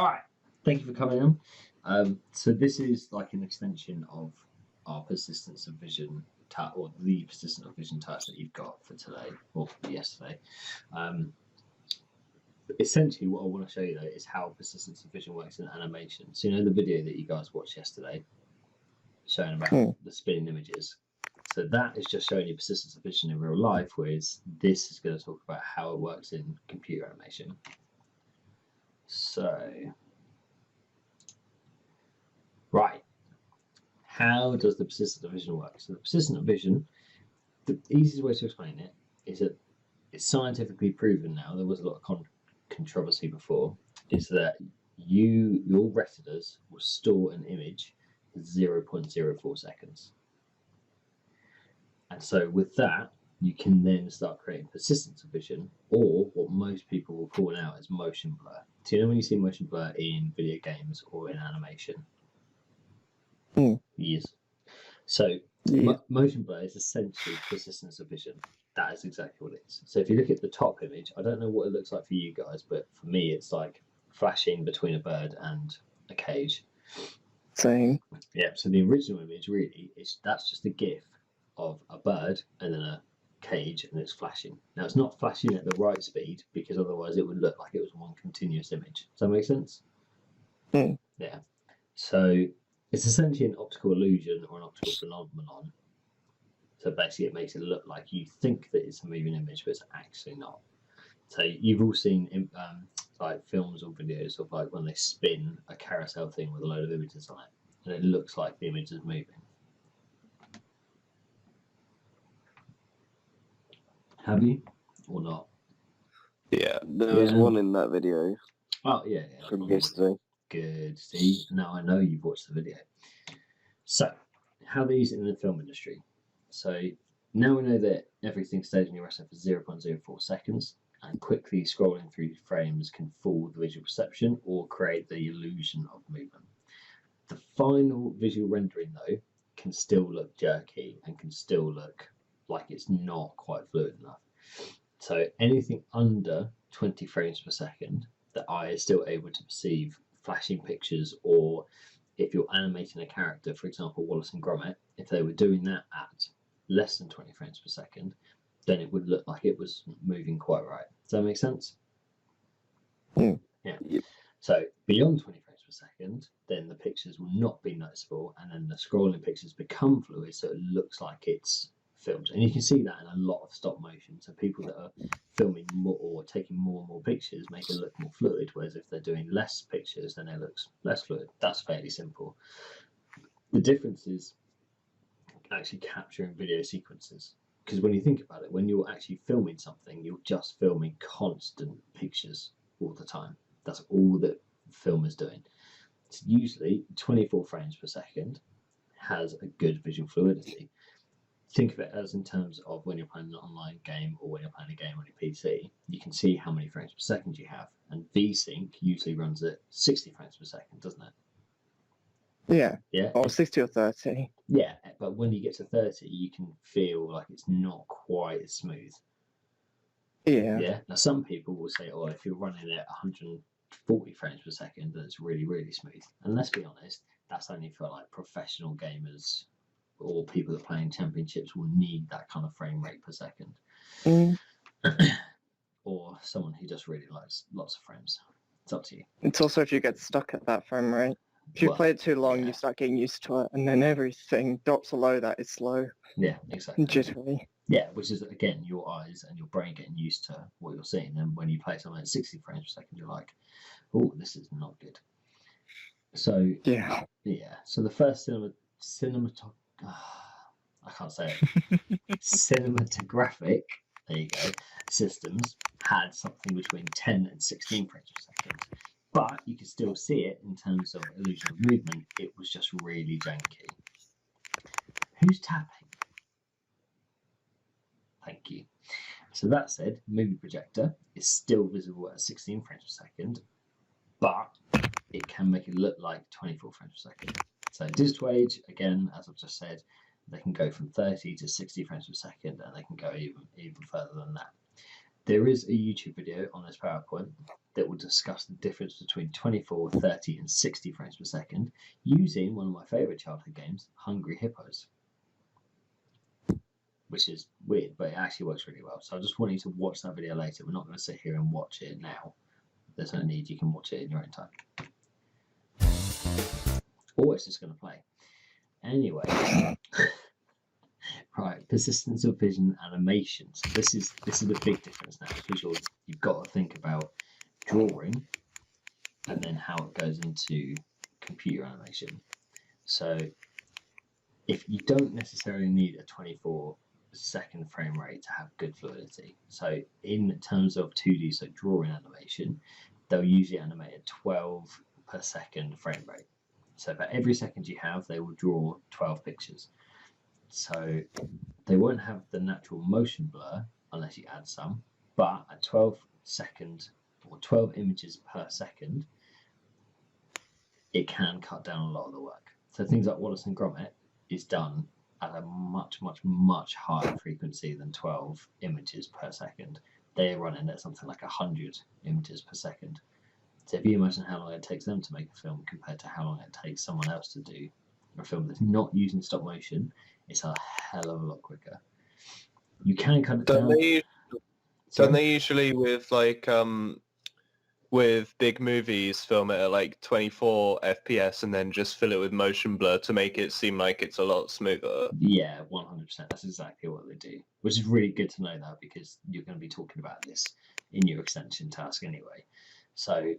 All right, thank you for coming on. So this is like an extension of our persistence of vision or the persistence of vision task that you've got for today or for yesterday. Essentially, what I want to show you though is how persistence of vision works in animation. So the video that you guys watched yesterday, showing about the spinning images. So that is just showing you persistence of vision in real life, whereas this is going to talk about how it works in computer animation. So, right, how does the persistent of vision work? So the persistent of vision, the easiest way to explain it is that it's scientifically proven now, there was a lot of controversy before, is that your retinas will store an image for 0.04 seconds. And so with that, you can then start creating persistence of vision, or what most people will call now as motion blur. Do you know when you see motion blur in video games or in animation? Yes. So motion blur is essentially persistence of vision. That is exactly what it is. So if you look at the top image, I don't know what it looks like for you guys, but for me, it's like flashing between a bird and a cage. Same. Yeah. So the original image really that's just a GIF of a bird and then a cage, and it's flashing. Now it's not flashing at the right speed because otherwise it would look like it was one continuous image. Does that make sense? Yeah. So it's essentially an optical illusion or an optical phenomenon. So basically it makes it look like you think that it's a moving image, but it's actually not. So you've all seen like films or videos of like when they spin a carousel thing with a load of images on it, and it looks like the image is moving. Have you or not? Yeah, there was one in that video. Oh yeah, from yesterday. Good. See, now I know you've watched the video. So, how they use it in the film industry. So now we know that everything stays in your retina for 0.04 seconds, and quickly scrolling through frames can fool the visual perception or create the illusion of movement. The final visual rendering, though, can still look jerky and can still look like it's not quite fluid enough. So anything under 20 frames per second, the eye is still able to perceive flashing pictures, or if you're animating a character, for example, Wallace and Gromit, if they were doing that at less than 20 frames per second, then it would look like it was moving quite right. Does that make sense? Yeah. Yep. So beyond 20 frames per second, then the pictures will not be noticeable, and then the scrolling pictures become fluid, so it looks like it's filmed. And you can see that in a lot of stop motion. So people that are filming more or taking more and more pictures make it look more fluid, whereas if they're doing less pictures, then it looks less fluid. That's fairly simple. The difference is actually capturing video sequences. Because when you think about it, when you're actually filming something, you're just filming constant pictures all the time. That's all that film is doing. It's usually 24 frames per second has a good visual fluidity. Think of it as in terms of when you're playing an online game or when you're playing a game on your PC, you can see how many frames per second you have. And VSync usually runs at 60 frames per second, doesn't it? Yeah. Yeah. Or 60 or 30. Yeah, but when you get to 30, you can feel like it's not quite as smooth. Yeah. Yeah. Now, some people will say, oh, if you're running at 140 frames per second, then it's really, really smooth. And let's be honest, that's only for like professional gamers or people that are playing championships will need that kind of frame rate per second. Or someone who just really likes lots of frames. It's up to you. It's also if you get stuck at that frame rate. If you play it too long, you start getting used to it, and then everything drops below that is slow. Yeah, exactly. Jittery. Yeah, which is, again, your eyes and your brain getting used to what you're seeing. And when you play something at 60 frames per second, you're like, oh, this is not good. So, yeah. So the first I can't say it. Cinematographic, there you go, systems had something between 10 and 16 frames per second. But you could still see it in terms of illusion of movement. It was just really janky. Who's tapping? Thank you. So that said, movie projector is still visible at 16 frames per second, but it can make it look like 24 frames per second. So digital age, again, as I've just said, they can go from 30 to 60 frames per second, and they can go even further than that. There is a YouTube video on this PowerPoint that will discuss the difference between 24, 30, and 60 frames per second using one of my favourite childhood games, Hungry Hippos. Which is weird, but it actually works really well. So I just want you to watch that video later. We're not going to sit here and watch it now. There's no need. You can watch it in your own time. Or it's just going to play. Anyway. Right, persistence of vision animation. So this is the big difference now, because you've got to think about drawing and then how it goes into computer animation. So if you don't necessarily need a 24-second frame rate to have good fluidity. So in terms of 2D, so drawing animation, they'll usually animate at 12 per second frame rate. So for every second you have, they will draw 12 pictures. So they won't have the natural motion blur unless you add some, but at 12 second or 12 images per second, it can cut down a lot of the work. So things like Wallace and Gromit is done at a much, much, much higher frequency than 12 images per second. They're running at something like 100 images per second. So if you imagine how long it takes them to make a film compared to how long it takes someone else to do a film that's not using stop motion, it's a hell of a lot quicker. You can cut it down. Don't they usually with big movies film it at like 24 FPS and then just fill it with motion blur to make it seem like it's a lot smoother? Yeah, 100%. That's exactly what they do, which is really good to know that, because you're going to be talking about this in your extension task anyway. So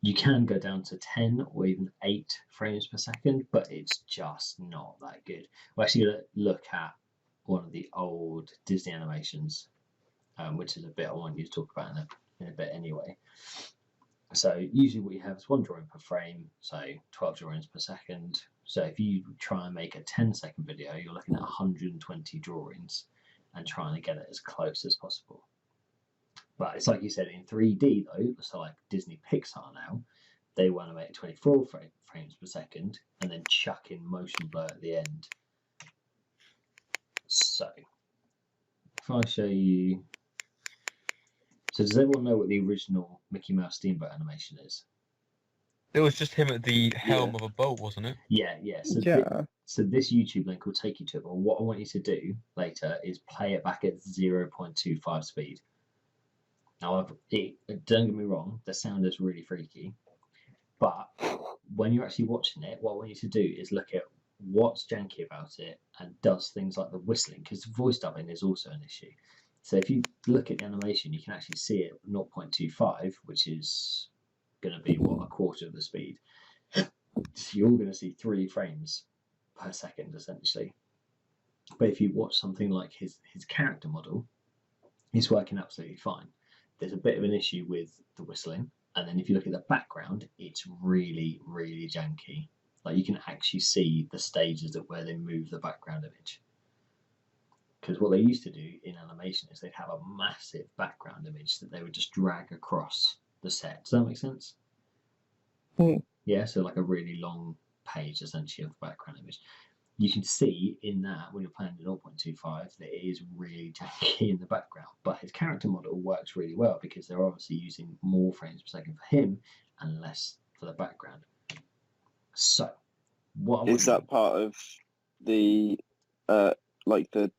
you can go down to 10 or even 8 frames per second, but it's just not that good. We're actually going to look at one of the old Disney animations, which is a bit I want you to talk about in a bit anyway. So usually what you have is one drawing per frame, so 12 drawings per second. So if you try and make a 10-second video, you're looking at 120 drawings and trying to get it as close as possible. But it's like you said, in 3D though, so like Disney Pixar now, they will animate 24 frames per second and then chuck in motion blur at the end. So if I show you, so does everyone know what the original Mickey Mouse Steamboat animation is? It was just him at the helm of a boat, wasn't it? Yeah. So so this YouTube link will take you to it. But what I want you to do later is play it back at 0.25 speed. Now, don't get me wrong, the sound is really freaky, but when you're actually watching it, what I want you to do is look at what's janky about it and does things like the whistling, because voice dubbing is also an issue. So if you look at the animation, you can actually see it 0.25, which is going to be, what, a quarter of the speed. So you're going to see 3 frames per second, essentially. But if you watch something like his character model, it's working absolutely fine. There's a bit of an issue with the whistling, and then if you look at the background, it's really, really janky. Like you can actually see the stages of where they move the background image. Because what they used to do in animation is they'd have a massive background image that they would just drag across the set. Does that make sense? Yeah, so like a really long page essentially of the background image. You can see in that when you're playing at 0.25 that it is really janky in the background, but his character model works really well because they're obviously using more frames per second for him and less for the background. So, what is that part of the like the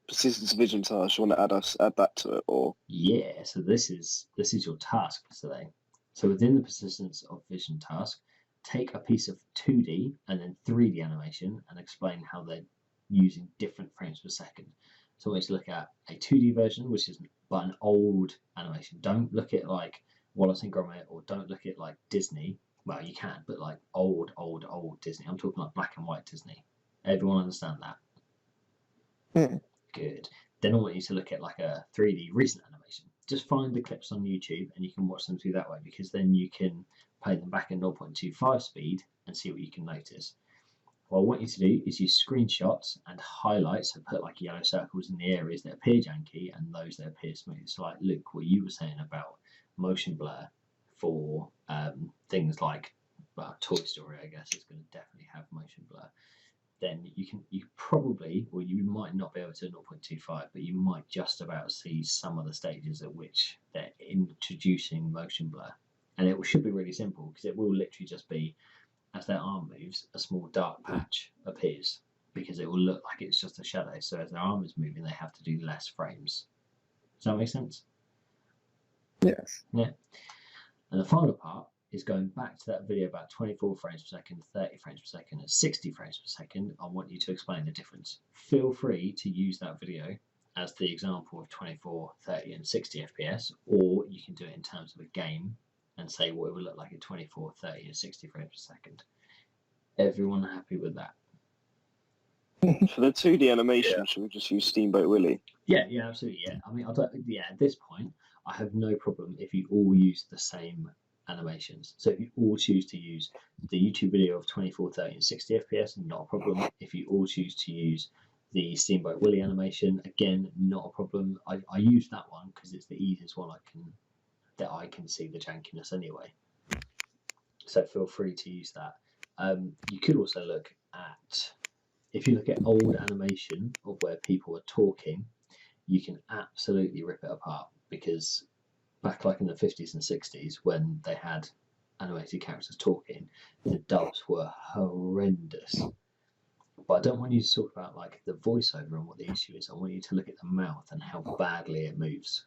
persistence of vision task? You want to add that to it, or? Yeah, so this is your task for today. So within the persistence of vision task, take a piece of 2D and then 3D animation and explain how they're using different frames per second. So always look at a 2D version, which is but an old animation. Don't look at like Wallace and Gromit, or don't look at like Disney. Well, you can, but like old Disney. I'm talking like black and white Disney. Everyone understand that? Good. Then I want you to look at like a 3D recent animation. Just find the clips on YouTube and you can watch them through that way, because then you can play them back at 0.25 speed and see what you can notice. What I want you to do is use screenshots and highlights, so put like yellow circles in the areas that appear janky and those that appear smooth. So like Luke, what you were saying about motion blur for things like Toy Story, I guess, is going to definitely have motion blur. then you probably, or you might not be able to 0.25, but you might just about see some of the stages at which they're introducing motion blur. And it should be really simple, because it will literally just be, as their arm moves, a small dark patch appears, because it will look like it's just a shadow. So as their arm is moving, they have to do less frames. Does that make sense? Yes. Yeah. And the final part is going back to that video about 24 frames per second, 30 frames per second, and 60 frames per second. I want you to explain the difference. Feel free to use that video as the example of 24, 30, and 60 FPS, or you can do it in terms of a game and say what it would look like at 24, 30, and 60 frames per second. Everyone happy with that? For the 2D animation, should we just use Steamboat Willie? Yeah, absolutely. Yeah, I mean, at this point, I have no problem if you all use the same animations. So if you all choose to use the YouTube video of 24, 30, and 60 FPS, not a problem. If you all choose to use the Steamboat Willie animation, again, not a problem. I use that one because it's the easiest one that I can see the jankiness anyway. So feel free to use that. You could also look at, if you look at old animation of where people are talking, you can absolutely rip it apart, because back like in the 50s and 60s, when they had animated characters talking, the dubs were horrendous. But I don't want you to talk about like the voiceover and what the issue is. I want you to look at the mouth and how badly it moves.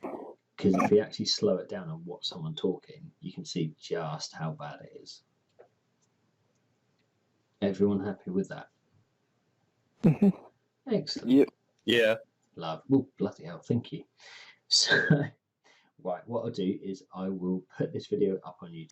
Because if you actually slow it down and watch someone talking, you can see just how bad it is. Everyone happy with that? Excellent. Yep. Yeah. Love. Oh, bloody hell, thank you. So, right, what I'll do is I will put this video up on YouTube.